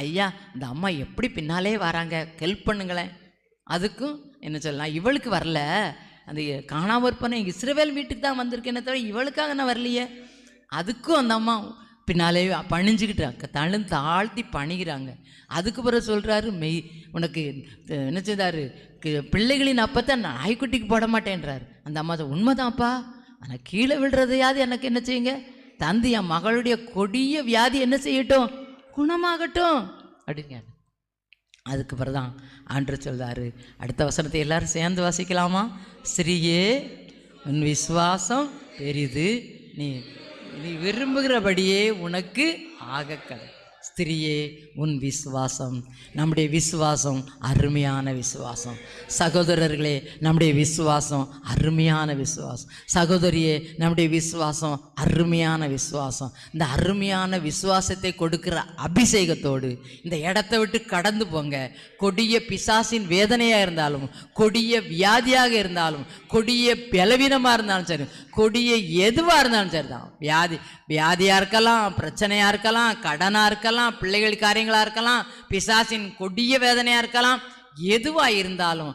ஐயா இந்த அம்மா எப்படி பின்னாலே வராங்க, ஹெல்ப் பண்ணுங்களேன். அதுக்கும் என்ன சொல்லலாம், இவளுக்கு வரல, அந்த காணாம இருப்பன இஸ்ரவேல் வீட்டுக்கு தான் வந்திருக்கேனே தவிர இவளுக்காக நான் வரலையே. அதுக்கும் அந்த அம்மா பின்னாலே பணிஞ்சுக்கிட்டு தாழ்த்தி பணிகிறாங்க. அதுக்கு பிறகு சொல்கிறாரு, உனக்கு என்ன செய்தாரு, பிள்ளைகளின் அப்பத்தை நாய்க்குட்டிக்கு போட மாட்டேன்றாரு. அந்த அம்மா உண்மைதான்ப்பா, ஆனால் கீழே விழுறதையாவது எனக்கு என்ன செய்யுங்க தந்து, என் மகளுடைய கொடிய வியாதி என்ன செய்யட்டும், குணமாகட்டும் அப்படிங்க. அதுக்கு பிறகுதான் ஆண்டவர் சொல்றாரு, அடுத்த வசனத்தை எல்லாரும் சேர்ந்து வாசிக்கலாமா? ஸ்ரீயே உன் விசுவாசம் பெரிது, நீ விரும்புகிறபடியே உனக்கு ஆகக்கடை. ஸ்திரியே உன் விசுவாசம். நம்முடைய விசுவாசம் அருமையான விசுவாசம். சகோதரர்களே, நம்முடைய விசுவாசம் அருமையான விசுவாசம். சகோதரியே, நம்முடைய விசுவாசம் அருமையான விசுவாசம். இந்த அருமையான விசுவாசத்தை கொடுக்கிற அபிஷேகத்தோடு இந்த இடத்த விட்டு கடந்து போங்க. கொடிய பிசாசின் வேதனையாக இருந்தாலும், கொடிய வியாதியாக இருந்தாலும், கொடிய பலவீனமாக இருந்தாலும் சரி, கொடிய எதுவாக இருந்தாலும் சரி தான், வியாதியாக இருக்கலாம், பிரச்சனையாக இருக்கலாம், கடனாக இருக்கலாம், பிள்ளைகள் காரியங்களாக இருக்கலாம், பிசாசின் கொடிய வேதனையாக இருக்கலாம், எதுவாக இருந்தாலும்